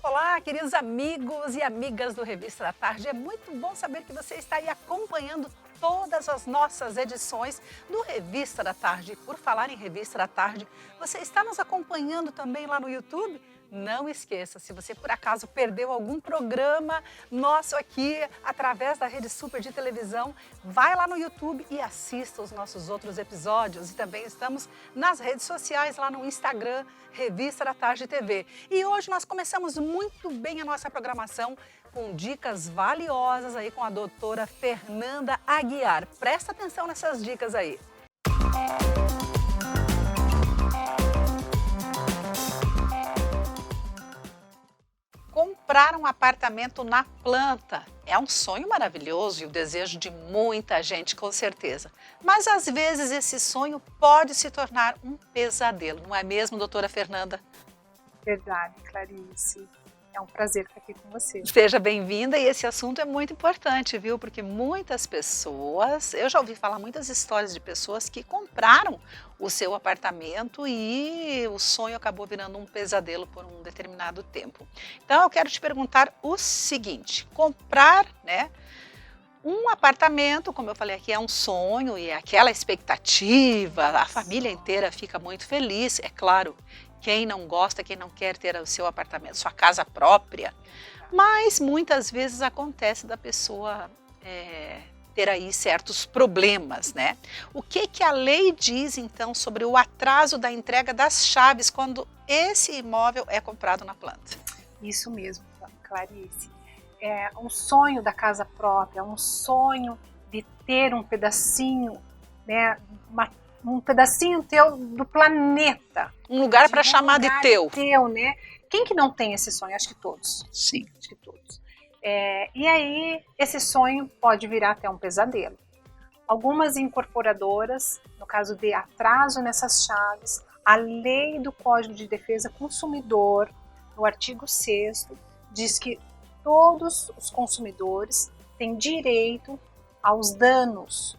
Olá, queridos amigos e amigas do Revista da Tarde. É muito bom saber que você está aí acompanhando todas as nossas edições do Revista da Tarde. Por falar em Revista da Tarde, você está nos acompanhando também lá no YouTube? Não esqueça, se você por acaso perdeu algum programa nosso aqui através da Rede Super de televisão, vai lá no YouTube e assista os nossos outros episódios. E também estamos nas redes sociais, lá no Instagram, Revista da Tarde TV. E hoje nós começamos muito bem a nossa programação com dicas valiosas aí com a doutora Fernanda Aguiar. Presta atenção nessas dicas aí. Comprar um apartamento na planta é um sonho maravilhoso e o desejo de muita gente, com certeza. Mas às vezes esse sonho pode se tornar um pesadelo, não é mesmo, doutora Fernanda? Verdade, Clarice. É um prazer estar aqui com você. Seja bem-vinda, e esse assunto é muito importante, viu? Porque muitas pessoas, eu já ouvi falar muitas histórias de pessoas que compraram o seu apartamento e o sonho acabou virando um pesadelo por um determinado tempo. Então eu quero te perguntar o seguinte: comprar, um apartamento, como eu falei aqui, é um sonho e é aquela expectativa, a família inteira fica muito feliz, é claro. Quem não gosta, quem não quer ter o seu apartamento, sua casa própria, mas muitas vezes acontece da pessoa ter aí certos problemas, né? O que a lei diz então sobre o atraso da entrega das chaves quando esse imóvel é comprado na planta? Isso mesmo, Clarice. É um sonho da casa própria, um sonho de ter um pedacinho, um pedacinho teu do planeta. Um lugar para chamar de teu. Né? Quem que não tem esse sonho? Acho que todos. Sim. Acho que todos. E aí, esse sonho pode virar até um pesadelo. Algumas incorporadoras, no caso de atraso nessas chaves, a lei do Código de Defesa Consumidor, no artigo 6º, diz que todos os consumidores têm direito aos danos.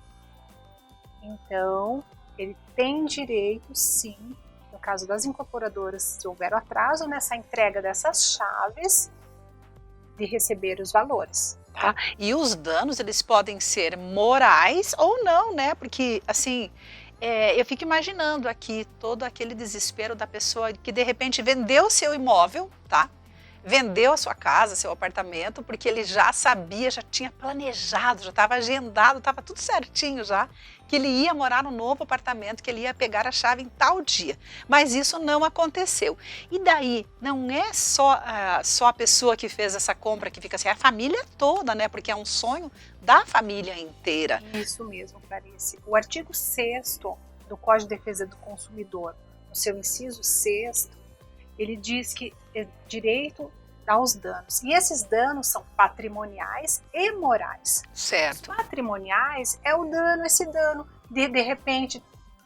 Então, ele tem direito, sim, no caso das incorporadoras, se houver atraso nessa entrega dessas chaves, de receber os valores. Tá? E os danos, eles podem ser morais ou não, né? Porque, assim, eu fico imaginando aqui todo aquele desespero da pessoa que, de repente, vendeu seu imóvel, tá? Vendeu a sua casa, seu apartamento, porque ele já sabia, já tinha planejado, já estava agendado, estava tudo certinho já, que ele ia morar no novo apartamento, que ele ia pegar a chave em tal dia. Mas isso não aconteceu. E daí, não é só a pessoa que fez essa compra que fica assim, é a família toda, né? Porque é um sonho da família inteira. Isso mesmo, Clarice. O artigo 6º do Código de Defesa do Consumidor, no seu inciso 6º, ele diz que é direito aos danos. E esses danos são patrimoniais e morais. Certo. Os patrimoniais é o dano, esse dano de repente,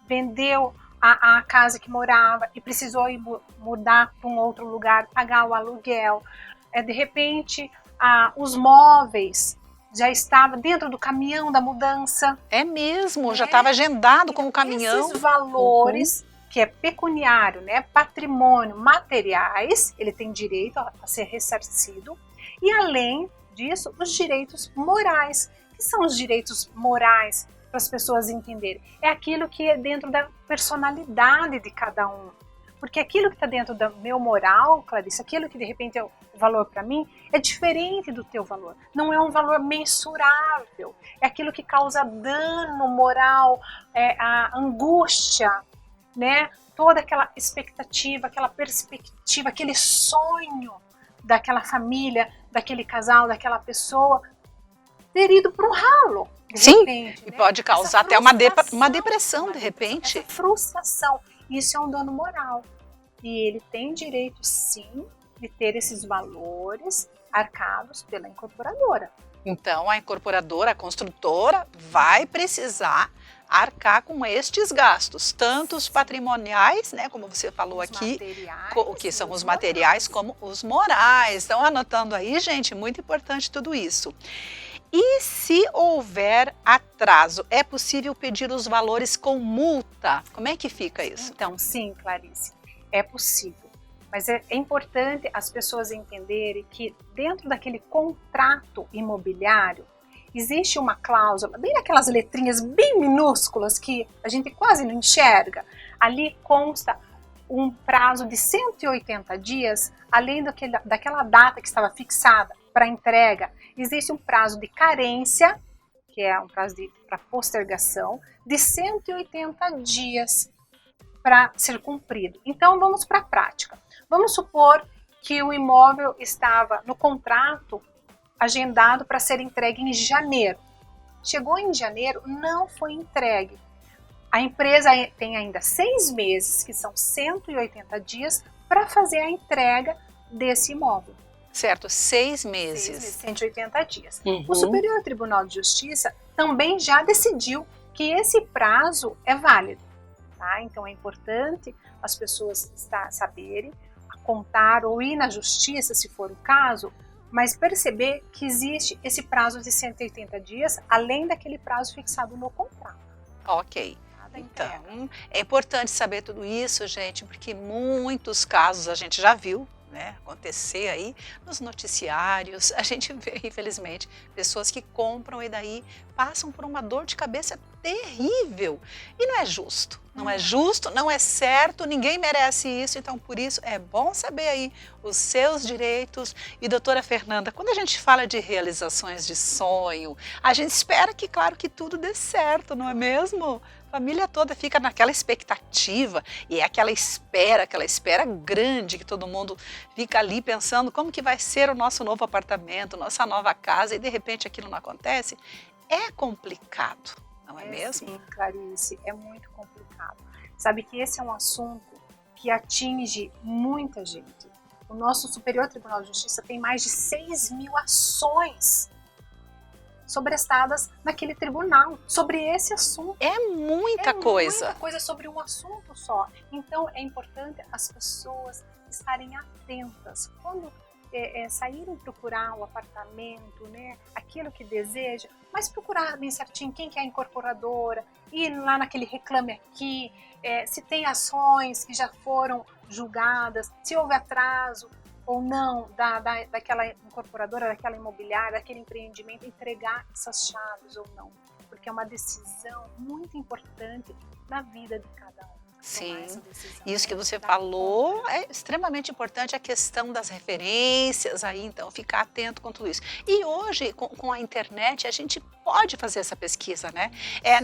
vendeu a casa que morava e precisou ir mudar para um outro lugar, pagar o aluguel. De repente, os móveis já estavam dentro do caminhão da mudança. É mesmo, já estava agendado com o caminhão. Esses valores... que é pecuniário, patrimônio, materiais, ele tem direito a ser ressarcido. E além disso, os direitos morais. O que são os direitos morais para as pessoas entenderem? É aquilo que é dentro da personalidade de cada um. Porque aquilo que está dentro do meu moral, Clarice, aquilo que de repente é o valor para mim, é diferente do teu valor. Não é um valor mensurável. É aquilo que causa dano moral, a angústia, toda aquela expectativa, aquela perspectiva, aquele sonho daquela família, daquele casal, daquela pessoa ter ido para um ralo. Sim, repente, e pode causar até uma depressão de repente. Essa frustração, isso é um dano moral. E ele tem direito, sim, de ter esses valores arcados pela incorporadora. Então, a incorporadora, a construtora, vai precisar arcar com estes gastos, tanto os patrimoniais, como você falou aqui, que são os materiais, como os morais. Então, anotando aí, gente, muito importante tudo isso. E se houver atraso, é possível pedir os valores com multa? Como é que fica isso? Então, sim, Clarice, é possível. Mas é importante as pessoas entenderem que dentro daquele contrato imobiliário existe uma cláusula, bem naquelas letrinhas bem minúsculas que a gente quase não enxerga. Ali consta um prazo de 180 dias, além daquela data que estava fixada para entrega. Existe um prazo de carência, que é um prazo para postergação, de 180 dias para ser cumprido. Então vamos para a prática. Vamos supor que o imóvel estava no contrato agendado para ser entregue em janeiro. Chegou em janeiro, não foi entregue. A empresa tem ainda 6 meses, que são 180 dias, para fazer a entrega desse imóvel. Certo, 6 meses. 6 meses, 180 dias. O Superior Tribunal de Justiça também já decidiu que esse prazo é válido. Tá? Então é importante as pessoas saberem, contar ou ir na justiça, se for o caso, mas perceber que existe esse prazo de 180 dias, além daquele prazo fixado no contrato. Ok. Então, é importante saber tudo isso, gente, porque muitos casos a gente já viu, né, acontecer aí nos noticiários. A gente vê, infelizmente, pessoas que compram e daí passam por uma dor de cabeça terrível. E não é justo, não é justo, não é certo, ninguém merece isso. Então, por isso, é bom saber aí os seus direitos. E, doutora Fernanda, quando a gente fala de realizações de sonho, a gente espera que, claro, que tudo dê certo, não é mesmo? A família toda fica naquela expectativa e é aquela espera grande que todo mundo fica ali pensando como que vai ser o nosso novo apartamento, nossa nova casa, e de repente aquilo não acontece. É complicado, não é mesmo? Sim, Clarice, é muito complicado. Sabe que esse é um assunto que atinge muita gente. O nosso Superior Tribunal de Justiça tem mais de 6.000 ações sobrestadas naquele tribunal sobre esse assunto. É muita coisa. Muita coisa sobre um assunto só. Então é importante as pessoas estarem atentas quando saírem procurar o apartamento, né, aquilo que deseja, mas procurar bem certinho quem que é a incorporadora, ir lá naquele Reclame Aqui, se tem ações que já foram julgadas, se houve atraso ou não daquela incorporadora, daquela imobiliária, daquele empreendimento, entregar essas chaves ou não, porque é uma decisão muito importante na vida de cada um. Sim, isso que você falou é extremamente importante, a questão das referências aí, então ficar atento com tudo isso. E hoje, com a internet, a gente pode fazer essa pesquisa, né?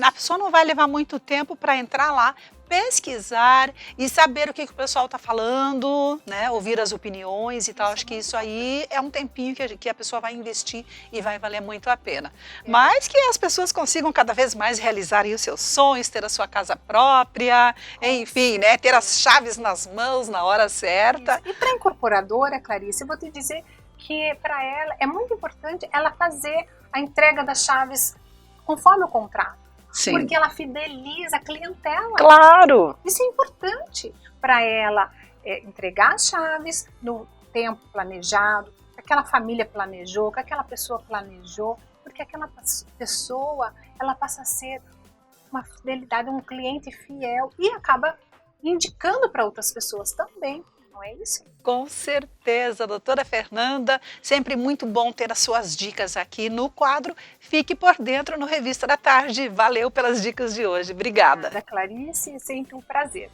A pessoa não vai levar muito tempo para entrar lá, pesquisar e saber o que o pessoal está falando, né? Ouvir as opiniões e tal. Acho que isso aí é um tempinho que a pessoa vai investir e vai valer muito a pena. Mas que as pessoas consigam cada vez mais realizar aí os seus sonhos, ter a sua casa própria, enfim, né? Ter as chaves nas mãos na hora certa. Isso. E para a incorporadora, Clarice, eu vou te dizer que para ela é muito importante ela fazer a entrega das chaves conforme o contrato. Sim. Porque ela fideliza a clientela. Claro! Isso é importante para ela entregar as chaves no tempo planejado, que aquela família planejou, que aquela pessoa planejou, porque aquela pessoa ela passa a ser uma fidelidade, um cliente fiel e acaba indicando para outras pessoas também. Não é isso? Com certeza, doutora Fernanda, sempre muito bom ter as suas dicas aqui no quadro Fique por Dentro no Revista da Tarde. Valeu pelas dicas de hoje, obrigada. Da Clarice, é sempre um prazer.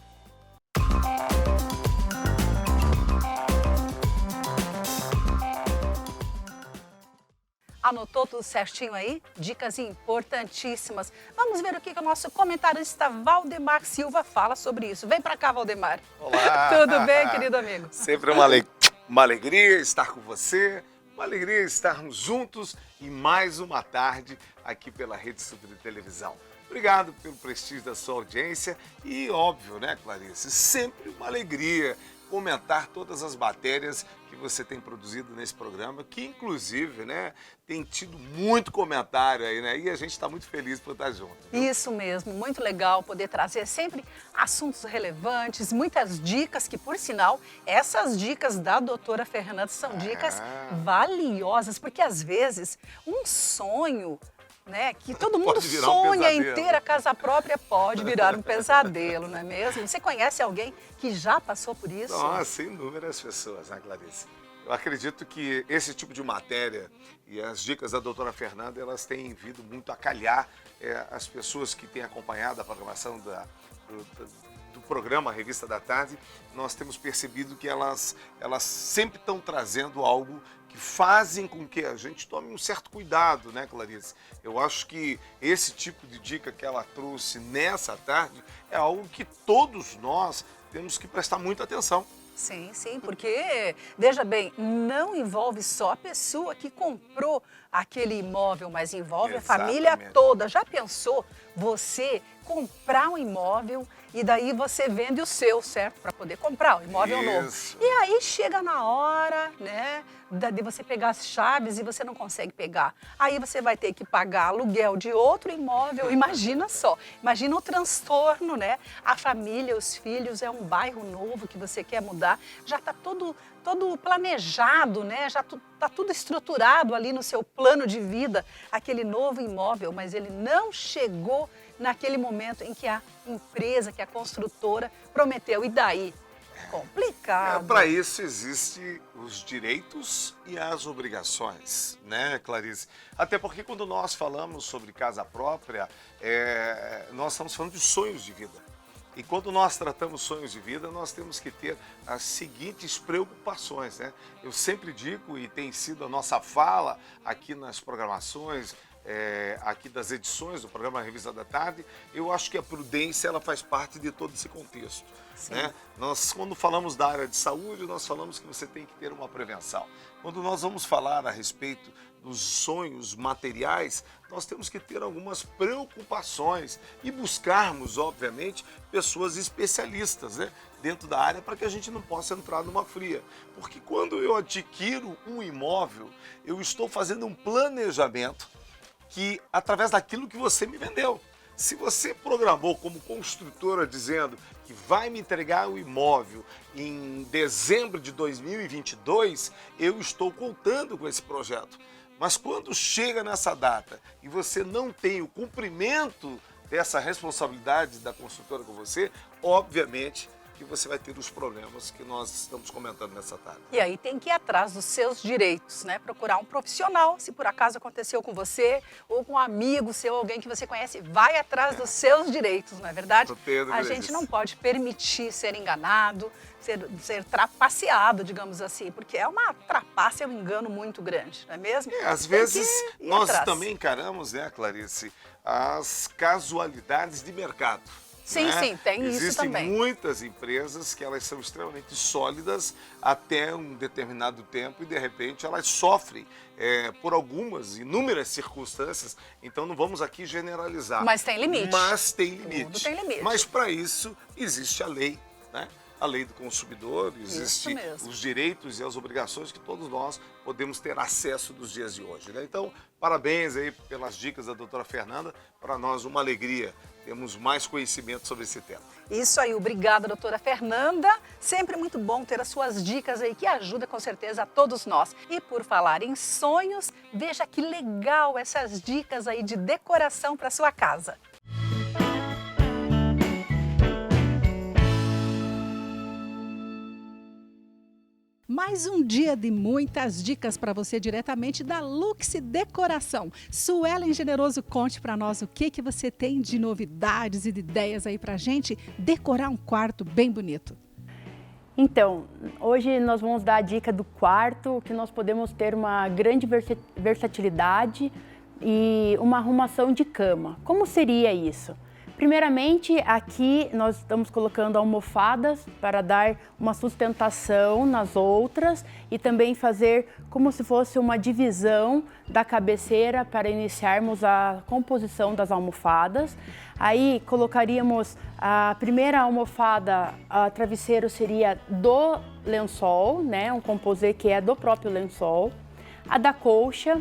Anotou tudo certinho aí? Dicas importantíssimas. Vamos ver o que o nosso comentarista Valdemar Silva fala sobre isso. Vem para cá, Valdemar. Olá! Tudo bem, querido amigo? Sempre uma alegria estar com você, uma alegria estarmos juntos em mais uma tarde aqui pela Rede Super de Televisão. Obrigado pelo prestígio da sua audiência e, óbvio, né, Clarice, sempre uma alegria comentar todas as matérias que você tem produzido nesse programa, que inclusive, né, tem tido muito comentário aí, né, e a gente está muito feliz por estar junto. Viu? Isso mesmo, muito legal poder trazer sempre assuntos relevantes, muitas dicas que, por sinal, essas dicas da doutora Fernanda são dicas valiosas, porque às vezes um sonho né? Que todo mundo Pode virar um sonha em pesadelo. ter a casa própria, pode virar um pesadelo, não é mesmo? Você conhece alguém que já passou por isso? Nossa, inúmeras pessoas, né, Clarice? Eu acredito que esse tipo de matéria e as dicas da doutora Fernanda, elas têm vindo muito a calhar as pessoas que têm acompanhado a programação do programa Revista da Tarde. Nós temos percebido que elas sempre estão trazendo algo que fazem com que a gente tome um certo cuidado, né, Clarice? Eu acho que esse tipo de dica que ela trouxe nessa tarde é algo que todos nós temos que prestar muita atenção. Sim, sim, porque, veja bem, não envolve só a pessoa que comprou aquele imóvel, mas envolve a família Exatamente. toda. Já pensou você comprar um imóvel e daí você vende o seu, certo? Para poder comprar o imóvel novo. Isso. E aí chega na hora, né, de você pegar as chaves e você não consegue pegar. Aí você vai ter que pagar aluguel de outro imóvel. Imagina só, imagina o transtorno, né? A família, os filhos, é um bairro novo que você quer mudar, já está todo planejado, né? Já está tudo estruturado ali no seu plano de vida, aquele novo imóvel, mas ele não chegou naquele momento em que a empresa, que a construtora prometeu. E daí? Complicado. Para isso existem os direitos e as obrigações, né, Clarice? Até porque quando nós falamos sobre casa própria, nós estamos falando de sonhos de vida. E quando nós tratamos sonhos de vida, nós temos que ter as seguintes preocupações, né? Eu sempre digo, e tem sido a nossa fala aqui nas programações, aqui das edições do programa Revista da Tarde, eu acho que a prudência ela faz parte de todo esse contexto. Né? Nós, quando falamos da área de saúde, nós falamos que você tem que ter uma prevenção. Quando nós vamos falar a respeito dos sonhos materiais, nós temos que ter algumas preocupações e buscarmos, obviamente, pessoas especialistas, né, dentro da área para que a gente não possa entrar numa fria. Porque quando eu adquiro um imóvel, eu estou fazendo um planejamento que através daquilo que você me vendeu. Se você programou como construtora dizendo que vai me entregar o imóvel em dezembro de 2022, eu estou contando com esse projeto. Mas quando chega nessa data e você não tem o cumprimento dessa responsabilidade da construtora com você, obviamente que você vai ter os problemas que nós estamos comentando nessa tarde. E aí tem que ir atrás dos seus direitos, né? Procurar um profissional, se por acaso aconteceu com você, ou com um amigo seu, alguém que você conhece, vai atrás dos seus direitos, não é verdade? A gente não pode permitir ser enganado, ser trapaceado, digamos assim, porque é uma trapaça, é um engano muito grande, não é mesmo? Às vezes nós também encaramos, né, Clarice, as casualidades de mercado. Sim, né? sim, tem isso também. Existem muitas empresas que elas são extremamente sólidas até um determinado tempo e de repente elas sofrem por inúmeras circunstâncias, então não vamos aqui generalizar. Mas tem limite. Mas tem limite. Tudo tem limite. Mas para isso existe a lei, né? A lei do consumidor, existem os direitos e as obrigações que todos nós podemos ter acesso nos dias de hoje, né? Então, parabéns aí pelas dicas da doutora Fernanda, para nós uma alegria, temos mais conhecimento sobre esse tema. Isso aí, obrigada, doutora Fernanda. Sempre muito bom ter as suas dicas aí, que ajuda com certeza a todos nós. E por falar em sonhos, veja que legal essas dicas aí de decoração para sua casa. Mais um dia de muitas dicas para você diretamente da Lux Decoração. Suelen Generoso, conte para nós o que você tem de novidades e de ideias aí para a gente decorar um quarto bem bonito. Então, hoje nós vamos dar a dica do quarto, que nós podemos ter uma grande versatilidade e uma arrumação de cama. Como seria isso? Primeiramente, aqui nós estamos colocando almofadas para dar uma sustentação nas outras e também fazer como se fosse uma divisão da cabeceira para iniciarmos a composição das almofadas. Aí colocaríamos a primeira almofada, a travesseiro seria do lençol, né? Um composê que é do próprio lençol. A da colcha.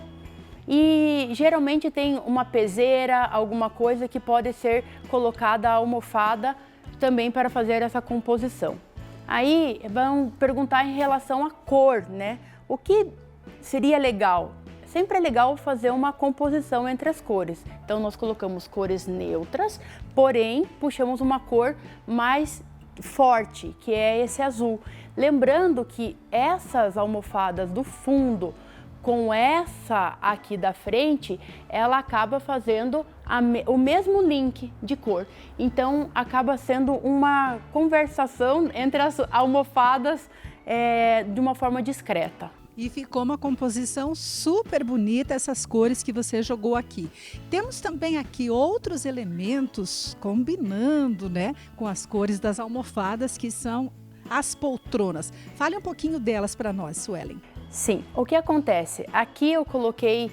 E geralmente tem uma peseira, alguma coisa que pode ser colocada a almofada também para fazer essa composição. Aí vão perguntar em relação à cor, né? O que seria legal? sempre é legal fazer uma composição entre as cores. Então nós colocamos cores neutras, porém puxamos uma cor mais forte, que é esse azul. Lembrando que essas almofadas do fundo com essa aqui da frente, ela acaba fazendo o mesmo link de cor. Então acaba sendo uma conversação entre as almofadas de uma forma discreta. E ficou uma composição super bonita, essas cores que você jogou aqui. Temos também aqui outros elementos combinando, né, com as cores das almofadas, que são as poltronas. Fale um pouquinho delas para nós, Suelen. Sim, o que acontece? Aqui eu coloquei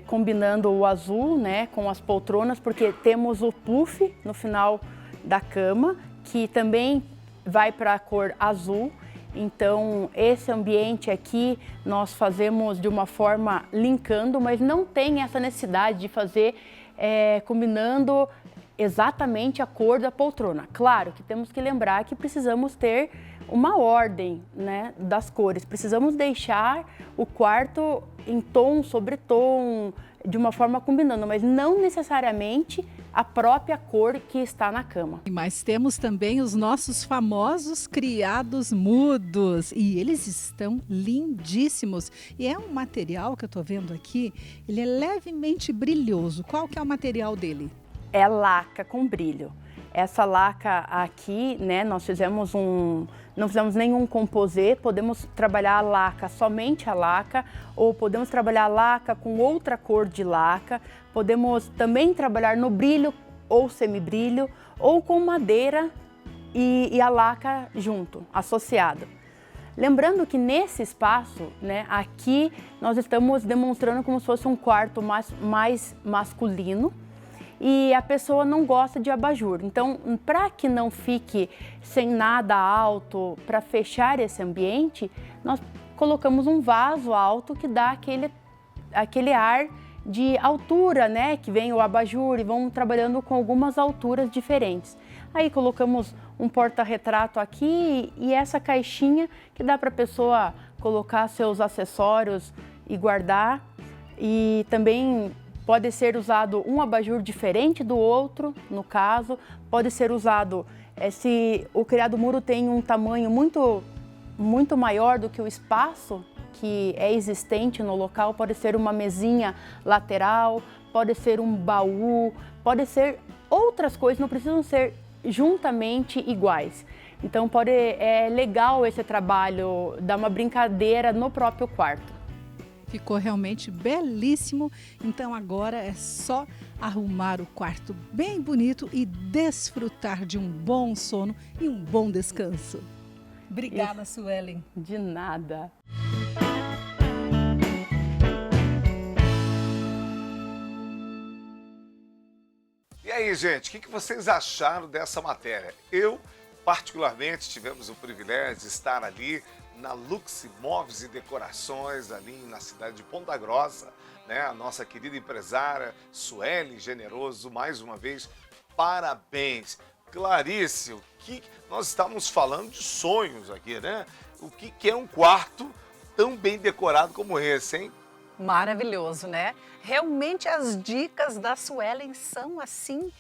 combinando o azul, né, com as poltronas, porque temos o puff no final da cama, que também vai para a cor azul. Então, esse ambiente aqui nós fazemos de uma forma linkando, mas não tem essa necessidade de fazer combinando exatamente a cor da poltrona. Claro que temos que lembrar que precisamos ter uma ordem, né, das cores. Precisamos deixar o quarto em tom sobre tom, de uma forma combinando, mas não necessariamente a própria cor que está na cama. Mas temos também os nossos famosos criados mudos e eles estão lindíssimos. E é um material que eu estou vendo aqui, ele é levemente brilhoso. Qual que é o material dele? É laca com brilho. Essa laca aqui, né, nós fizemos não fizemos nenhum composê, podemos trabalhar a laca, somente a laca, ou podemos trabalhar a laca com outra cor de laca, podemos também trabalhar no brilho ou semibrilho, ou com madeira e a laca junto, associado. Lembrando que nesse espaço, né, aqui nós estamos demonstrando como se fosse um quarto mais masculino, e a pessoa não gosta de abajur. Então, para que não fique sem nada alto, para fechar esse ambiente, nós colocamos um vaso alto que dá aquele ar de altura, né? Que vem o abajur e vão trabalhando com algumas alturas diferentes. Aí colocamos um porta-retrato aqui e essa caixinha que dá para a pessoa colocar seus acessórios e guardar. E também pode ser usado um abajur diferente do outro, no caso. Pode ser usado, se o criado muro tem um tamanho muito maior do que o espaço que é existente no local, pode ser uma mesinha lateral, pode ser um baú, pode ser outras coisas, não precisam ser juntamente iguais. Então é legal esse trabalho, dar uma brincadeira no próprio quarto. Ficou realmente belíssimo, então agora é só arrumar o quarto bem bonito e desfrutar de um bom sono e um bom descanso. Obrigada, Suelen. De nada. E aí, gente, o que vocês acharam dessa matéria? Eu, particularmente, tivemos o privilégio de estar ali na Lux Móveis e Decorações, ali na cidade de Ponta Grossa, né? A nossa querida empresária Suelen Generoso, mais uma vez, parabéns. Clarice, nós estamos falando de sonhos aqui, né? O que é um quarto tão bem decorado como esse, hein? Maravilhoso, né? Realmente as dicas da Suelen são assim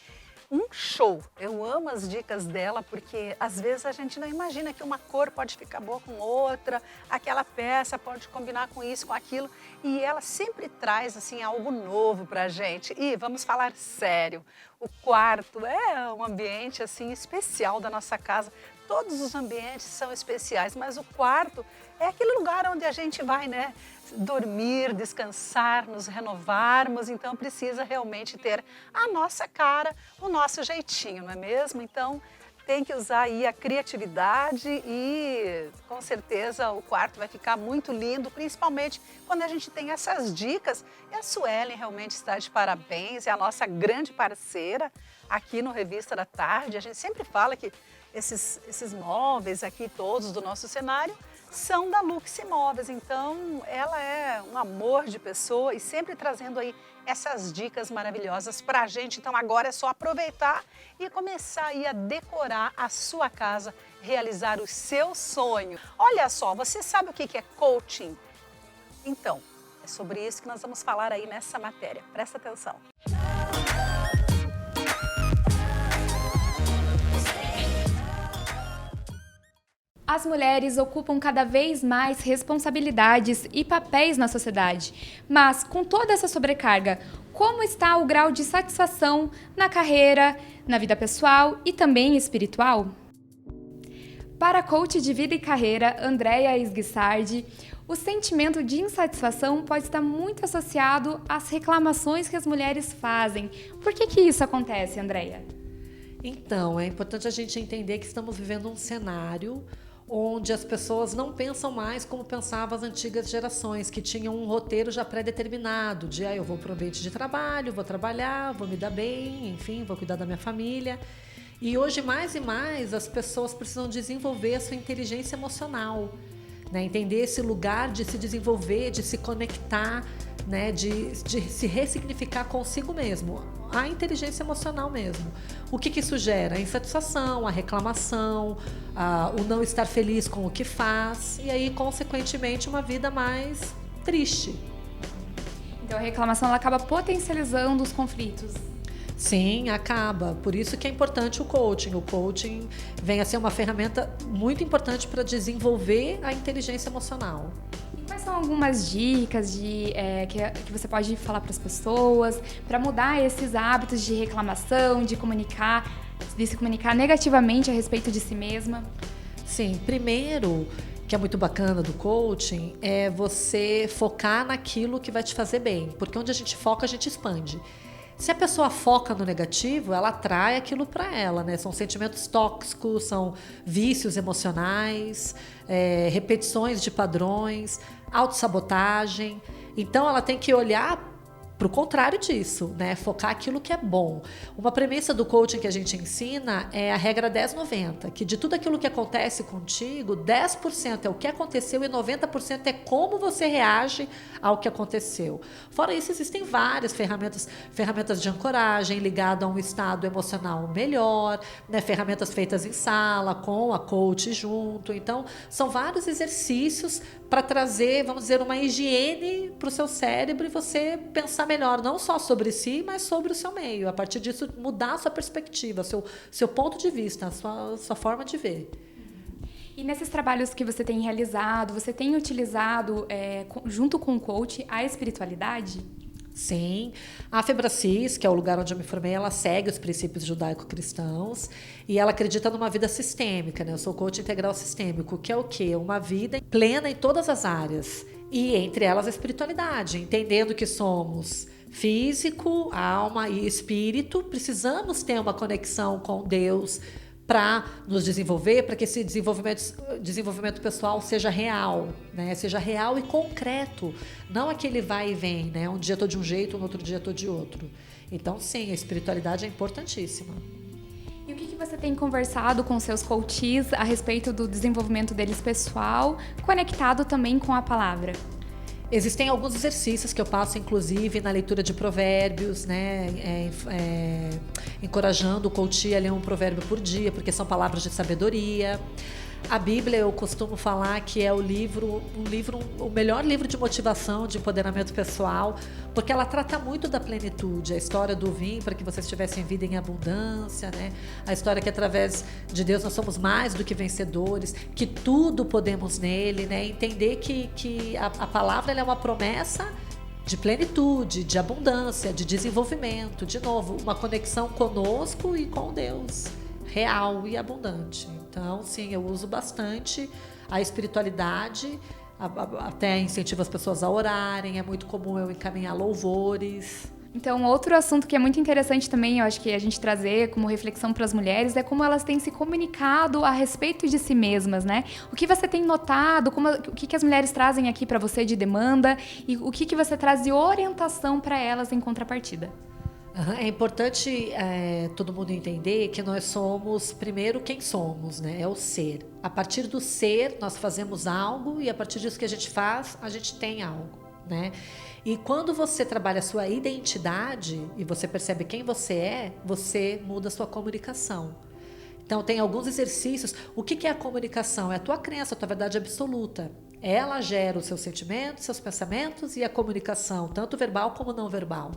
um show. Eu amo as dicas dela porque às vezes a gente não imagina que uma cor pode ficar boa com outra, aquela peça pode combinar com isso, com aquilo, e ela sempre traz assim algo novo pra gente. E vamos falar sério, o quarto é um ambiente assim especial da nossa casa. Todos os ambientes são especiais, mas o quarto é aquele lugar onde a gente vai, né, dormir, descansar, nos renovarmos. Então precisa realmente ter a nossa cara, o nosso jeitinho, não é mesmo? Então tem que usar aí a criatividade e com certeza o quarto vai ficar muito lindo, principalmente quando a gente tem essas dicas. E a Suelen realmente está de parabéns, é a nossa grande parceira aqui no Revista da Tarde. A gente sempre fala que esses móveis aqui todos do nosso cenário são da Lux Móveis, então ela é um amor de pessoa e sempre trazendo aí essas dicas maravilhosas para a gente. Então agora é só aproveitar e começar aí a decorar a sua casa, realizar o seu sonho. Olha só, você sabe o que é coaching? Então, É sobre isso que nós vamos falar aí nessa matéria. Presta atenção. As mulheres ocupam cada vez mais responsabilidades e papéis na sociedade. Mas, com toda essa sobrecarga, como está o grau de satisfação na carreira, na vida pessoal e também espiritual? Para a coach de vida e carreira, Andréia Esguissardi, o sentimento de insatisfação pode estar muito associado às reclamações que as mulheres fazem. Por que isso acontece, Andréia? Então, é importante a gente entender que estamos vivendo um cenário onde as pessoas não pensam mais como pensavam as antigas gerações, que tinham um roteiro já pré-determinado, de eu vou para o ambiente de trabalho, vou trabalhar, vou me dar bem, enfim, vou cuidar da minha família. E hoje, mais e mais, as pessoas precisam desenvolver a sua inteligência emocional, né? Entender esse lugar de se desenvolver, de se conectar, né? de se ressignificar consigo mesmo, a inteligência emocional mesmo. O que isso gera? A insatisfação, a reclamação, o não estar feliz com o que faz e aí, consequentemente, uma vida mais triste. Então a reclamação ela acaba potencializando os conflitos. Sim, acaba. Por isso que é importante o coaching. O coaching vem a ser uma ferramenta muito importante para desenvolver a inteligência emocional. E quais são algumas dicas que você pode falar para as pessoas para mudar esses hábitos de reclamação, de se comunicar negativamente a respeito de si mesma? Sim, primeiro, que é muito bacana do coaching, é você focar naquilo que vai te fazer bem. Porque onde a gente foca, a gente expande. Se a pessoa foca no negativo, ela atrai aquilo para ela, né? São sentimentos tóxicos, são vícios emocionais, repetições de padrões, autossabotagem. Então, ela tem que olhar para o contrário disso, né? Focar aquilo que é bom. Uma premissa do coaching que a gente ensina é a regra 10-90, que de tudo aquilo que acontece contigo, 10% é o que aconteceu e 90% é como você reage ao que aconteceu. Fora isso, existem várias ferramentas de ancoragem ligado a um estado emocional melhor, né? Ferramentas feitas em sala, com a coach junto. Então, são vários exercícios para trazer, vamos dizer, uma higiene para o seu cérebro e você pensar melhor, não só sobre si, mas sobre o seu meio. A partir disso, mudar a sua perspectiva, seu ponto de vista, a sua forma de ver. E nesses trabalhos que você tem realizado, você tem utilizado, junto com o coach, a espiritualidade? Sim, a Febracis, que é o lugar onde eu me formei, ela segue os princípios judaico-cristãos e ela acredita numa vida sistêmica, né? Eu sou coach integral sistêmico, que é o quê? Uma vida plena em todas as áreas e entre elas a espiritualidade, entendendo que somos físico, alma e espírito, precisamos ter uma conexão com Deus para nos desenvolver, para que esse desenvolvimento pessoal seja real, né? Seja real e concreto, não aquele vai e vem, né? Um dia estou de um jeito, no outro dia estou de outro. Então, sim, a espiritualidade é importantíssima. E o que você tem conversado com seus coaches a respeito do desenvolvimento deles pessoal, conectado também com a palavra? Existem alguns exercícios que eu passo, inclusive, na leitura de provérbios, né? Encorajando o coach a ler um provérbio por dia, porque são palavras de sabedoria. A Bíblia, eu costumo falar que é o melhor livro de motivação, de empoderamento pessoal, porque ela trata muito da plenitude, a história do vim para que vocês tivessem vida em abundância, né? A história que através de Deus nós somos mais do que vencedores, que tudo podemos nele, né? Entender que a palavra ela é uma promessa de plenitude, de abundância, de desenvolvimento, de novo, uma conexão conosco e com Deus, real e abundante. Então, sim, eu uso bastante a espiritualidade, até incentivo as pessoas a orarem, é muito comum eu encaminhar louvores. Então, outro assunto que é muito interessante também, eu acho que a gente trazer como reflexão para as mulheres, é como elas têm se comunicado a respeito de si mesmas, né? O que você tem notado, o que as mulheres trazem aqui para você de demanda e o que você traz de orientação para elas em contrapartida? É importante todo mundo entender que nós somos, primeiro, quem somos, né? É o ser. A partir do ser, nós fazemos algo e a partir disso que a gente faz, a gente tem algo, né? E quando você trabalha a sua identidade e você percebe quem você muda a sua comunicação. Então, tem alguns exercícios. O que é a comunicação? É a tua crença, a tua verdade absoluta. Ela gera os seus sentimentos, seus pensamentos e a comunicação, tanto verbal como não verbal.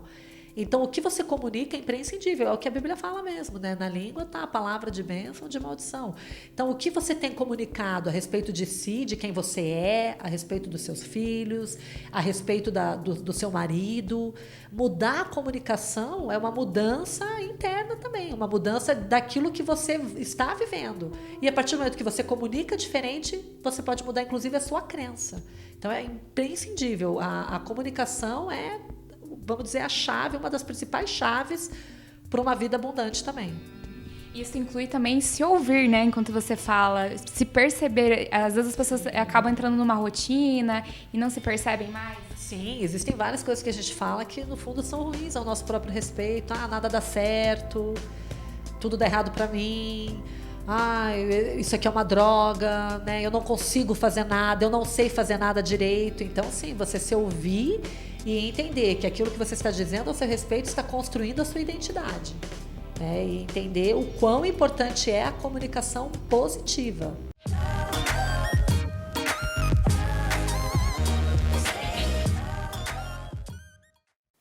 Então, o que você comunica é imprescindível, é o que a Bíblia fala mesmo, né? Na língua está a palavra de bênção, de maldição. Então, o que você tem comunicado a respeito de si, de quem você é, a respeito dos seus filhos, a respeito do seu marido. Mudar a comunicação é uma mudança interna também, uma mudança daquilo que você está vivendo. E a partir do momento que você comunica diferente, você pode mudar, inclusive, a sua crença. Então, é imprescindível. A comunicação é, vamos dizer, a chave, uma das principais chaves para uma vida abundante também. Isso inclui também se ouvir, né? Enquanto você fala, se perceber. Às vezes as pessoas acabam entrando numa rotina e não se percebem mais. Sim, existem várias coisas que a gente fala que no fundo são ruins ao nosso próprio respeito. Nada dá certo, tudo dá errado para mim. Isso aqui é uma droga, né? Eu não consigo fazer nada, eu não sei fazer nada direito. Então, sim, você se ouvir e entender que aquilo que você está dizendo ao seu respeito está construindo a sua identidade. Né? E entender o quão importante é a comunicação positiva.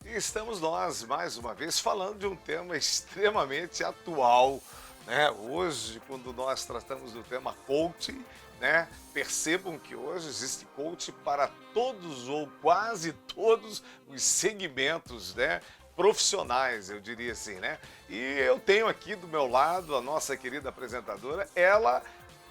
E estamos nós, mais uma vez, falando de um tema extremamente atual, né? Hoje, quando nós tratamos do tema coaching, né? Percebam que hoje existe coaching para todos ou quase todos os segmentos, né? Profissionais, eu diria assim, né? E eu tenho aqui do meu lado a nossa querida apresentadora, ela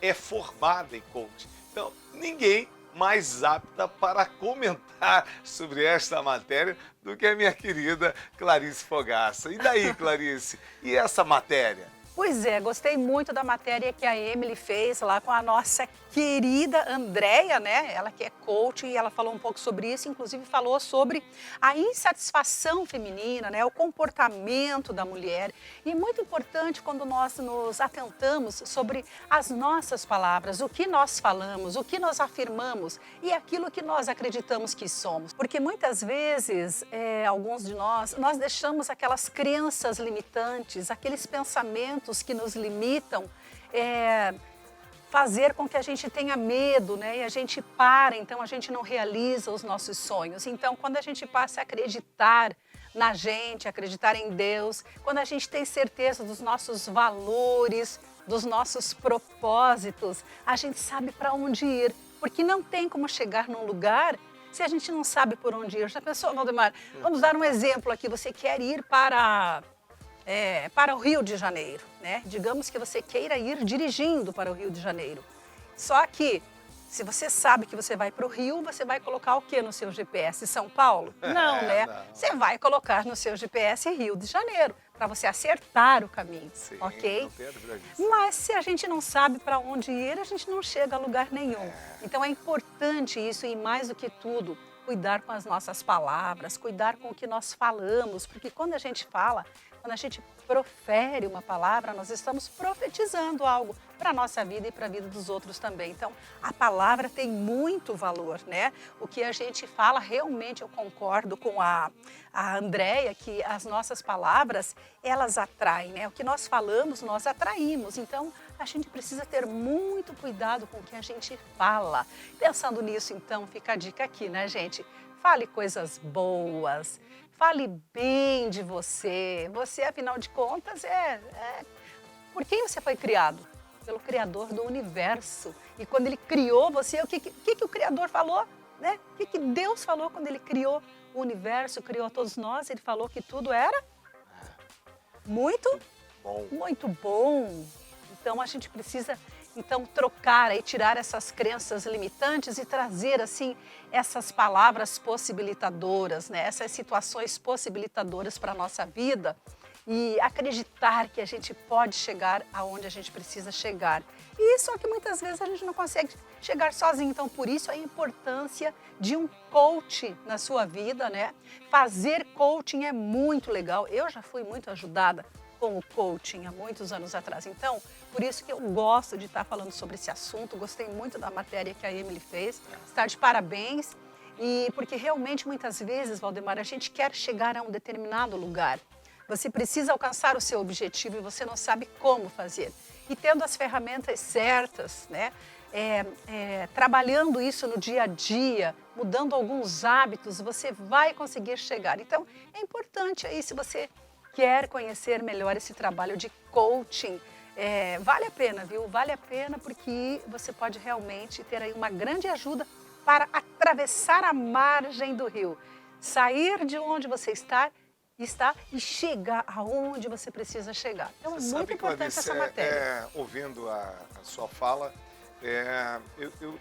é formada em coaching. Então, ninguém mais apta para comentar sobre esta matéria do que a minha querida Clarice Fogaça. E daí, Clarice? E essa matéria? Pois é, gostei muito da matéria que a Emily fez lá com a nossa querida Andréia, né? Ela que é coach e ela falou um pouco sobre isso, inclusive falou sobre a insatisfação feminina, né? O comportamento da mulher. E muito importante quando nós nos atentamos sobre as nossas palavras, o que nós falamos, o que nós afirmamos e aquilo que nós acreditamos que somos. Porque muitas vezes, alguns de nós deixamos aquelas crenças limitantes, aqueles pensamentos que nos limitam, fazer com que a gente tenha medo, né? E a gente então a gente não realiza os nossos sonhos. Então, quando a gente passa a acreditar na gente, acreditar em Deus, quando a gente tem certeza dos nossos valores, dos nossos propósitos, a gente sabe para onde ir, porque não tem como chegar num lugar se a gente não sabe por onde ir. Já pensou, Valdemar? Vamos dar um exemplo aqui. Você quer ir para o Rio de Janeiro, né? Digamos que você queira ir dirigindo para o Rio de Janeiro. Só que, se você sabe que você vai para o Rio, você vai colocar o que no seu GPS? São Paulo? Não, né? Não. Você vai colocar no seu GPS Rio de Janeiro, para você acertar o caminho, Sim, ok? não tem dúvida disso. Mas se a gente não sabe para onde ir, a gente não chega a lugar nenhum. Então é importante isso e mais do que tudo, cuidar com as nossas palavras, cuidar com o que nós falamos, porque quando a gente fala, quando a gente profere uma palavra, nós estamos profetizando algo para a nossa vida e para a vida dos outros também. Então, a palavra tem muito valor, né? O que a gente fala, realmente eu concordo com a Andréia, que as nossas palavras, elas atraem, né? O que nós falamos, nós atraímos. Então, a gente precisa ter muito cuidado com o que a gente fala. Pensando nisso, então, fica a dica aqui, né, gente? Fale coisas boas. Fale bem de você. Você, afinal de contas, por quem você foi criado? Pelo Criador do Universo. E quando Ele criou você, o que o Criador falou? Né? O que Deus falou quando Ele criou o Universo, criou todos nós? Ele falou que tudo era muito bom. Então, a gente precisa trocar e tirar essas crenças limitantes e trazer assim essas palavras possibilitadoras, né? Essas situações possibilitadoras para a nossa vida e acreditar que a gente pode chegar aonde a gente precisa chegar. E só que muitas vezes a gente não consegue chegar sozinho. Então, por isso a importância de um coach na sua vida, né? Fazer coaching é muito legal. Eu já fui muito ajudada com o coaching há muitos anos atrás. Então, por isso que eu gosto de estar falando sobre esse assunto. Gostei muito da matéria que a Emily fez. Está de parabéns. E porque realmente, muitas vezes, Valdemar, a gente quer chegar a um determinado lugar. Você precisa alcançar o seu objetivo e você não sabe como fazer. E tendo as ferramentas certas, né? trabalhando isso no dia a dia, mudando alguns hábitos, você vai conseguir chegar. Então, é importante aí, se você quer conhecer melhor esse trabalho de coaching, vale a pena, viu? Vale a pena, porque você pode realmente ter aí uma grande ajuda para atravessar a margem do rio, sair de onde você está e chegar aonde você precisa chegar. Então, é muito importante, Clarice, essa matéria. Ouvindo a sua fala,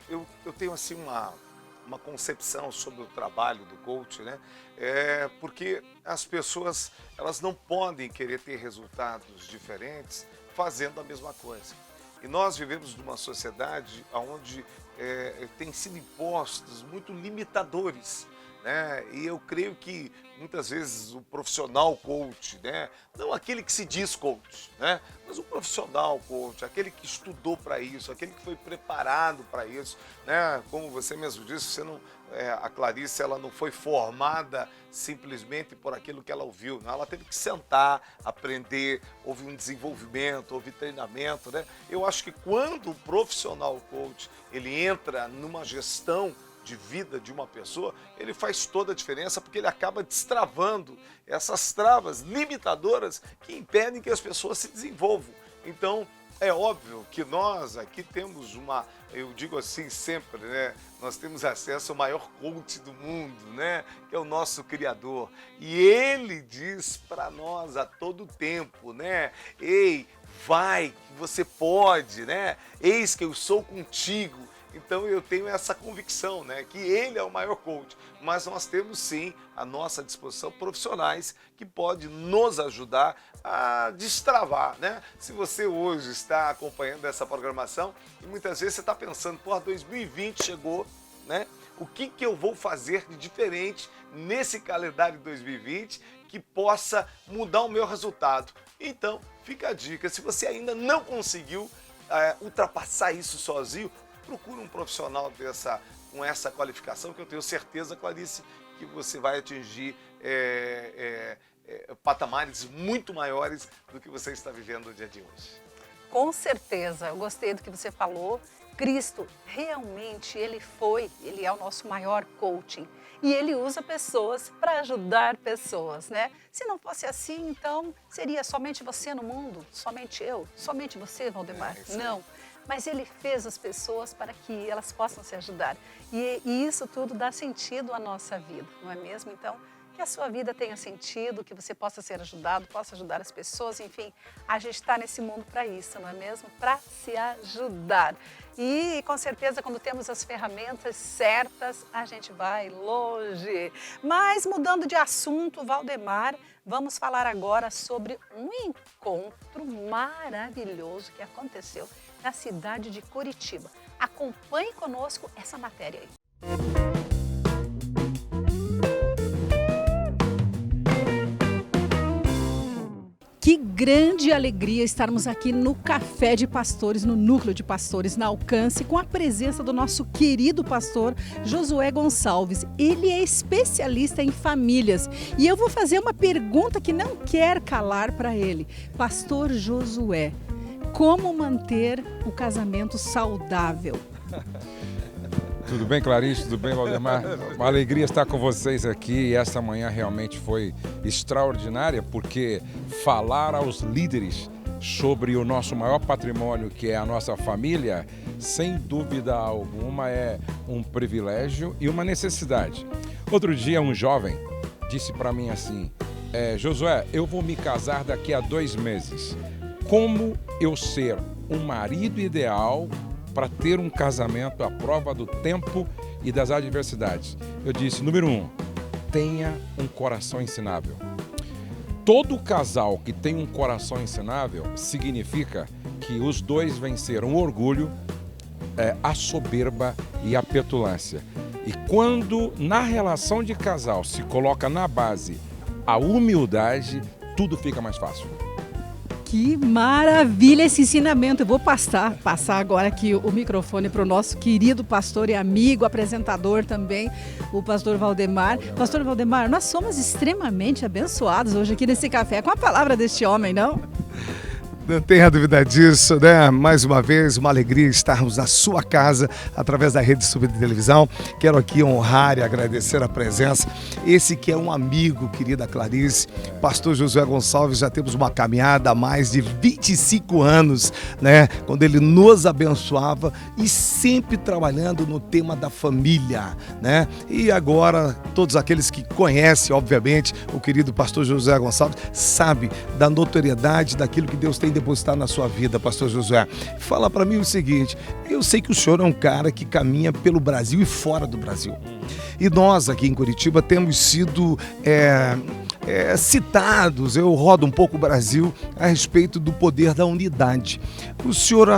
eu tenho assim uma concepção sobre o trabalho do coach, né? Porque as pessoas, elas não podem querer ter resultados diferentes fazendo a mesma coisa. E nós vivemos numa sociedade onde tem sido impostos muito limitadores, né? E eu creio que muitas vezes o profissional coach, né? Não aquele que se diz coach, né? Mas o profissional coach, aquele que estudou para isso, aquele que foi preparado para isso, né? Como você mesmo disse, a Clarice, ela não foi formada simplesmente por aquilo que ela ouviu, né? Ela teve que sentar, aprender, houve um desenvolvimento, houve treinamento, né? Eu acho que quando o profissional coach ele entra numa gestão de vida de uma pessoa, ele faz toda a diferença, porque ele acaba destravando essas travas limitadoras que impedem que as pessoas se desenvolvam. Então, é óbvio que nós aqui temos eu digo assim sempre, né? Nós temos acesso ao maior coach do mundo, né? Que é o nosso Criador. E ele diz para nós a todo tempo, né? Ei, vai, que você pode, né? Eis que eu sou contigo. Então eu tenho essa convicção, né, que ele é o maior coach, mas nós temos sim à nossa disposição profissionais que podem nos ajudar a destravar, né? Se você hoje está acompanhando essa programação e muitas vezes você está pensando, 2020 chegou, né? O que eu vou fazer de diferente nesse calendário de 2020 que possa mudar o meu resultado? Então, fica a dica, se você ainda não conseguiu ultrapassar isso sozinho, procure um profissional com essa qualificação, que eu tenho certeza, Clarice, que você vai atingir patamares muito maiores do que você está vivendo no dia de hoje. Com certeza, eu gostei do que você falou. Cristo, realmente, ele é o nosso maior coaching. E ele usa pessoas para ajudar pessoas, né? Se não fosse assim, então, seria somente você no mundo? Somente eu? Somente você, Valdemar? Não. Mas ele fez as pessoas para que elas possam se ajudar. E isso tudo dá sentido à nossa vida, não é mesmo? Então, que a sua vida tenha sentido, que você possa ser ajudado, possa ajudar as pessoas, enfim, a gente está nesse mundo para isso, não é mesmo? Para se ajudar. E, com certeza, quando temos as ferramentas certas, a gente vai longe. Mas, mudando de assunto, Valdemar, vamos falar agora sobre um encontro maravilhoso que aconteceu na cidade de Curitiba. Acompanhe conosco essa matéria aí. Que grande alegria estarmos aqui no Café de Pastores, no Núcleo de Pastores, na Alcance, com a presença do nosso querido pastor Josué Gonçalves. Ele é especialista em famílias e eu vou fazer uma pergunta que não quer calar para ele. Pastor Josué, como manter o casamento saudável? Tudo bem, Clarice? Tudo bem, Valdemar? Uma alegria estar com vocês aqui e essa manhã realmente foi extraordinária, porque falar aos líderes sobre o nosso maior patrimônio, que é a nossa família, sem dúvida alguma é um privilégio e uma necessidade. Outro dia um jovem disse para mim assim, Josué, eu vou me casar daqui a 2 meses. Como eu ser um marido ideal para ter um casamento à prova do tempo e das adversidades? Eu disse, número 1, tenha um coração ensinável. Todo casal que tem um coração ensinável significa que os dois venceram o orgulho, a soberba e a petulância. E quando na relação de casal se coloca na base a humildade, tudo fica mais fácil. Que maravilha esse ensinamento. Eu vou passar agora aqui o microfone para o nosso querido pastor e amigo, apresentador também, o pastor Valdemar. Pastor Valdemar, nós somos extremamente abençoados hoje aqui nesse café com a palavra deste homem, não? Não tenha dúvida disso, né? Mais uma vez, uma alegria estarmos na sua casa, através da Rede Sub de Televisão. Quero aqui honrar e agradecer a presença. Esse que é um amigo, querida Clarice, pastor Josué Gonçalves, já temos uma caminhada há mais de 25 anos, né? Quando ele nos abençoava e sempre trabalhando no tema da família, né? E agora, todos aqueles que conhecem, obviamente, o querido pastor Josué Gonçalves, sabe da notoriedade daquilo que Deus tem depositado na sua vida, pastor Josué. Fala para mim o seguinte, eu sei que o senhor é um cara que caminha pelo Brasil e fora do Brasil. E nós aqui em Curitiba temos sido citados, eu rodo um pouco o Brasil a respeito do poder da unidade. O senhor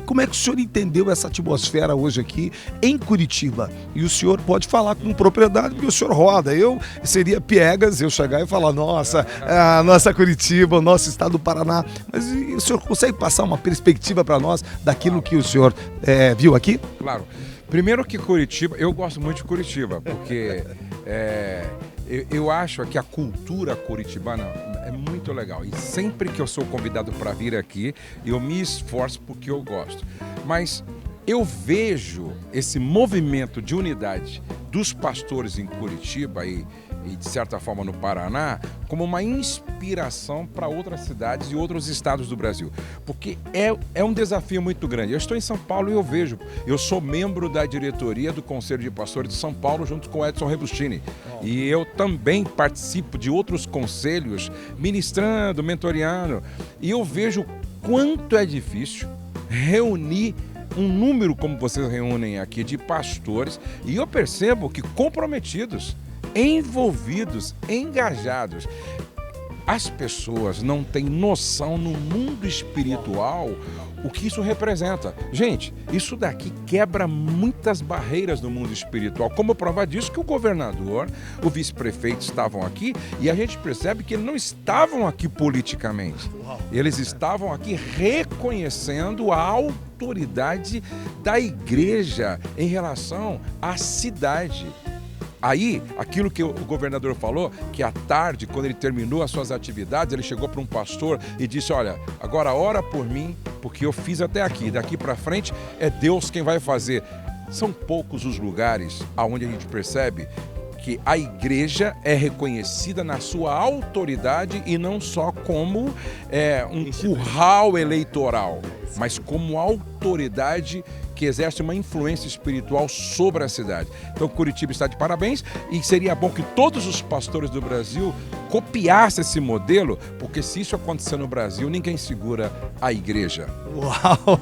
como é que o senhor entendeu essa atmosfera hoje aqui em Curitiba? E o senhor pode falar com propriedade, porque o senhor roda. Eu seria piegas eu chegar e falar, nossa, a nossa Curitiba, o nosso estado do Paraná. Mas o senhor consegue passar uma perspectiva para nós daquilo que o senhor viu aqui? Claro. Primeiro que Curitiba, eu gosto muito de Curitiba, porque eu acho que a cultura curitibana é muito legal. E sempre que eu sou convidado para vir aqui, eu me esforço porque eu gosto. Mas eu vejo esse movimento de unidade dos pastores em Curitiba e de certa forma no Paraná, como uma inspiração para outras cidades e outros estados do Brasil. Porque é um desafio muito grande. Eu estou em São Paulo e eu sou membro da diretoria do Conselho de Pastores de São Paulo, junto com o Edson Rebustini. E eu também participo de outros conselhos, ministrando, mentoreando. E eu vejo quanto é difícil reunir um número como vocês reúnem aqui de pastores, e eu percebo que comprometidos, envolvidos, engajados. As pessoas não têm noção no mundo espiritual o que isso representa. Gente, isso daqui quebra muitas barreiras no mundo espiritual. Como prova disso que o governador, o vice-prefeito estavam aqui e a gente percebe que eles não estavam aqui politicamente. Eles estavam aqui reconhecendo a autoridade da igreja em relação à cidade. Aí, aquilo que o governador falou, que à tarde, quando ele terminou as suas atividades, ele chegou para um pastor e disse, olha, agora ora por mim, porque eu fiz até aqui, daqui para frente é Deus quem vai fazer. São poucos os lugares onde a gente percebe que a igreja é reconhecida na sua autoridade e não só como um curral eleitoral, mas como autoridade que exerce uma influência espiritual sobre a cidade. Então Curitiba está de parabéns e seria bom que todos os pastores do Brasil copiassem esse modelo, porque se isso acontecer no Brasil, ninguém segura a igreja. Uau!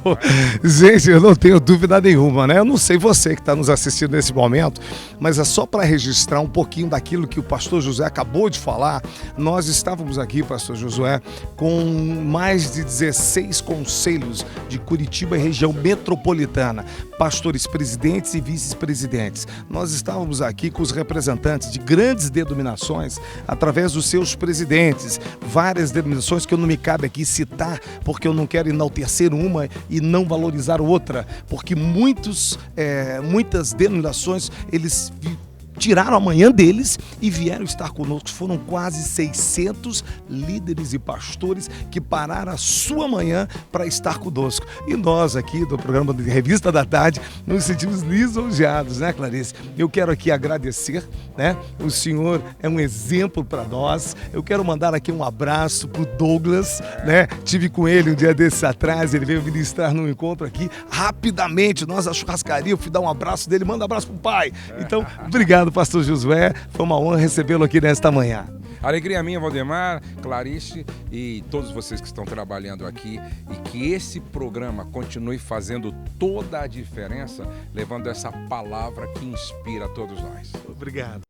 Gente, eu não tenho dúvida nenhuma, né? Eu não sei você que está nos assistindo nesse momento, mas é só para registrar um pouquinho daquilo que o pastor Josué acabou de falar. Nós estávamos aqui, pastor Josué, com mais de 16 conselhos de Curitiba e região metropolitana, pastores presidentes e vice-presidentes. Nós estávamos aqui com os representantes de grandes denominações, através dos seus presidentes, várias denominações que eu não me cabe aqui citar, porque eu não quero enaltecer uma e não valorizar outra, porque muitas denominações, eles tiraram a manhã deles e vieram estar conosco. Foram quase 600 líderes e pastores que pararam a sua manhã para estar conosco. E nós aqui do programa de Revista da Tarde nos sentimos lisonjeados, né, Clarice? Eu quero aqui agradecer, né? O senhor é um exemplo para nós. Eu quero mandar aqui um abraço para o Douglas, né? Tive com ele um dia desses atrás, ele veio ministrar num encontro aqui. Rapidamente, nós da churrascaria, eu fui dar um abraço dele, manda um abraço pro pai. Então, obrigado, pastor Josué, foi uma honra recebê-lo aqui nesta manhã. Alegria minha, Valdemar, Clarice e todos vocês que estão trabalhando aqui, e que esse programa continue fazendo toda a diferença, levando essa palavra que inspira todos nós. Obrigado.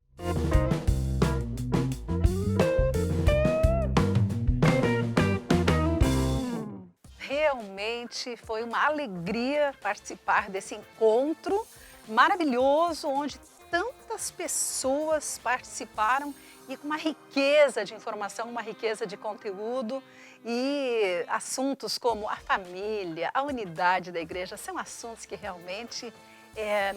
Realmente foi uma alegria participar desse encontro maravilhoso, onde tantas pessoas participaram e com uma riqueza de informação, uma riqueza de conteúdo, e assuntos como a família, a unidade da igreja, são assuntos que realmente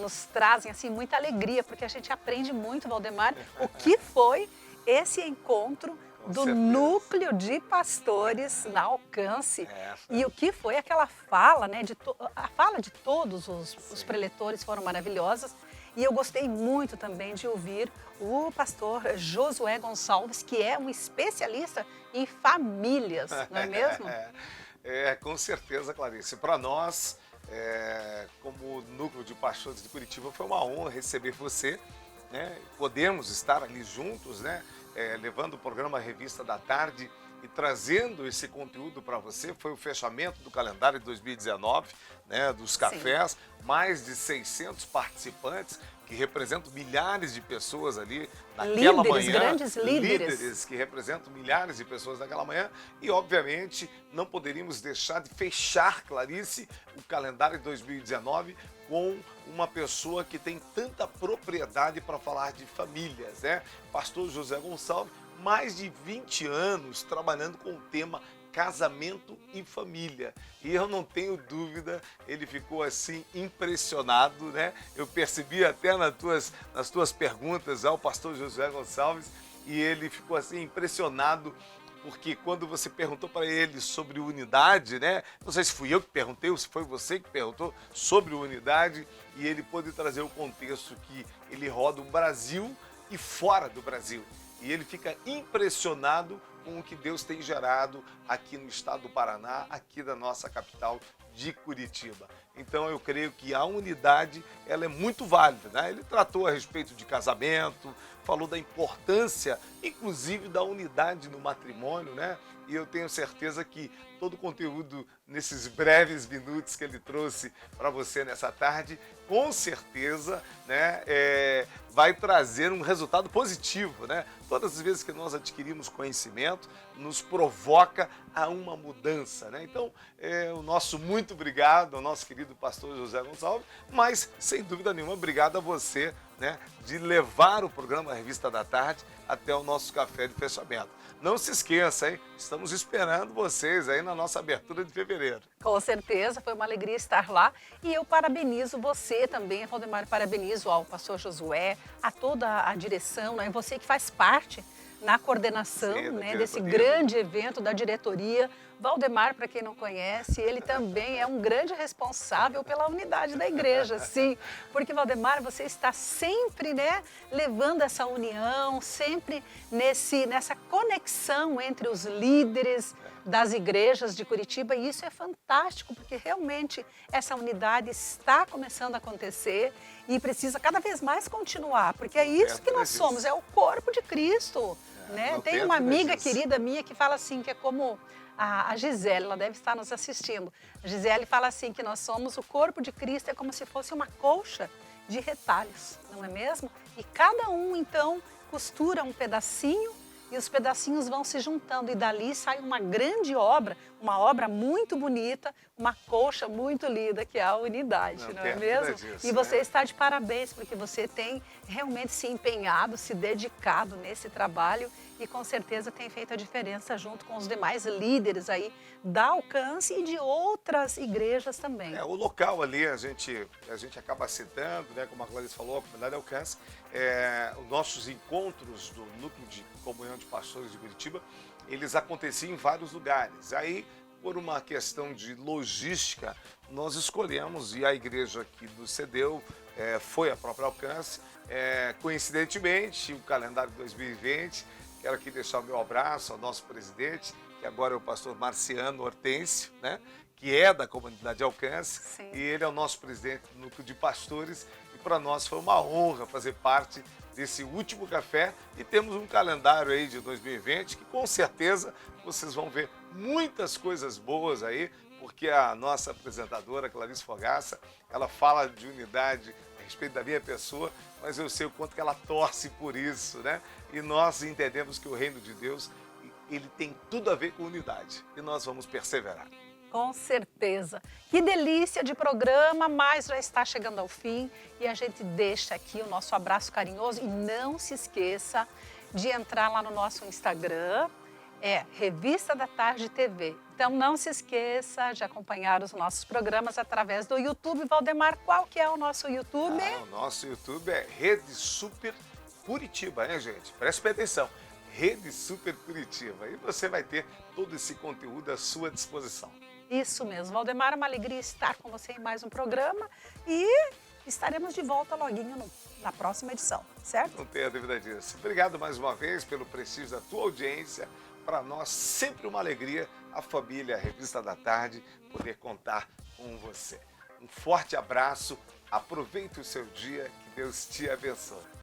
nos trazem assim muita alegria, porque a gente aprende muito, Valdemar, o que foi esse encontro do certeza. núcleo de pastores na Alcance. É, E o que foi aquela fala, né? A fala de todos os preletores foram maravilhosas. E eu gostei muito também de ouvir o pastor Josué Gonçalves, que é um especialista em famílias, não é mesmo? Com certeza, Clarice. Para nós, como núcleo de pastores de Curitiba, foi uma honra receber você, né? Podemos estar ali juntos, né? Levando o programa Revista da Tarde e trazendo esse conteúdo para você. Foi o fechamento do calendário de 2019, né, dos cafés, mais de 600 participantes, que representam milhares de pessoas ali naquela manhã. Grandes líderes. Líderes que representam milhares de pessoas naquela manhã. E, obviamente, não poderíamos deixar de fechar, Clarice, o calendário de 2019 com uma pessoa que tem tanta propriedade para falar de famílias, né? Pastor José Gonçalves, mais de 20 anos trabalhando com o tema casamento e família. E eu não tenho dúvida, ele ficou assim impressionado, né? Eu percebi até nas tuas perguntas ao pastor José Gonçalves, e ele ficou assim impressionado, porque quando você perguntou para ele sobre unidade, né? Não sei se fui eu que perguntei ou se foi você que perguntou sobre unidade, e ele pôde trazer o contexto que ele roda o Brasil e fora do Brasil. E ele fica impressionado com o que Deus tem gerado aqui no estado do Paraná, aqui da nossa capital de Curitiba. Então eu creio que a unidade ela é muito válida, né? Ele tratou a respeito de casamento, falou da importância, inclusive da unidade no matrimônio, né? E eu tenho certeza que todo o conteúdo nesses breves minutos que ele trouxe para você nessa tarde, com certeza, né, vai trazer um resultado positivo, né? Todas as vezes que nós adquirimos conhecimento, nos provoca a uma mudança, né? Então, o nosso muito obrigado ao nosso querido pastor José Gonçalves, mas, sem dúvida nenhuma, obrigado a você, né, de levar o programa Revista da Tarde até o nosso café de fechamento. Não se esqueça, hein? Estamos esperando vocês aí na nossa abertura de fevereiro. Com certeza, foi uma alegria estar lá. E eu parabenizo você também, Valdemar, parabenizo ao pastor Josué, a toda a direção, né? Você que faz parte na coordenação, Sim, né, desse grande evento da diretoria. Valdemar, para quem não conhece, ele também é um grande responsável pela unidade da igreja, sim. Porque, Valdemar, você está sempre, né, levando essa união, sempre nessa conexão entre os líderes das igrejas de Curitiba, e isso é fantástico, porque realmente essa unidade está começando a acontecer e precisa cada vez mais continuar, porque é isso que nós somos, é o corpo de Cristo. Né? Tem uma amiga querida minha que fala assim, que é como a Gisele, ela deve estar nos assistindo. A Gisele fala assim, que nós somos o corpo de Cristo, é como se fosse uma colcha de retalhos, não é mesmo? E cada um, então, costura um pedacinho e os pedacinhos vão se juntando e dali sai uma grande obra, uma obra muito bonita, uma colcha muito linda, que é a unidade, não é mesmo? Disso, e você está de parabéns, porque você tem realmente se empenhado, se dedicado nesse trabalho e com certeza tem feito a diferença junto com os demais líderes aí da Alcance e de outras igrejas também. O local ali a gente acaba citando, né, como a Clarice falou, a comunidade Alcance, os nossos encontros do Núcleo de Comunhão de Pastores de Curitiba, eles aconteciam em vários lugares. Aí, por uma questão de logística, nós escolhemos, e a igreja que nos cedeu foi a própria Alcance. Coincidentemente, o calendário de 2020, quero aqui deixar o meu abraço ao nosso presidente, que agora é o pastor Marciano Hortêncio, né, que é da comunidade Alcance. Sim. E ele é o nosso presidente do Núcleo de Pastores, e para nós foi uma honra fazer parte desse último café, e temos um calendário aí de 2020 que com certeza vocês vão ver muitas coisas boas aí, porque a nossa apresentadora, Clarice Fogaça, ela fala de unidade a respeito da minha pessoa, mas eu sei o quanto que ela torce por isso, né? E nós entendemos que o reino de Deus, ele tem tudo a ver com unidade, e nós vamos perseverar. Com certeza. Que delícia de programa, mas já está chegando ao fim e a gente deixa aqui o nosso abraço carinhoso e não se esqueça de entrar lá no nosso Instagram, Revista da Tarde TV. Então não se esqueça de acompanhar os nossos programas através do YouTube. Valdemar, qual que é o nosso YouTube? O nosso YouTube é Rede Super Curitiba, hein, gente? Preste atenção. Rede Super Curitiba. E você vai ter todo esse conteúdo à sua disposição. Isso mesmo, Valdemar, é uma alegria estar com você em mais um programa e estaremos de volta loguinho na próxima edição, certo? Não tenha dúvida disso. Obrigado mais uma vez pelo prestígio da tua audiência. Para nós, sempre uma alegria, a família, a Revista da Tarde, poder contar com você. Um forte abraço, aproveite o seu dia, que Deus te abençoe.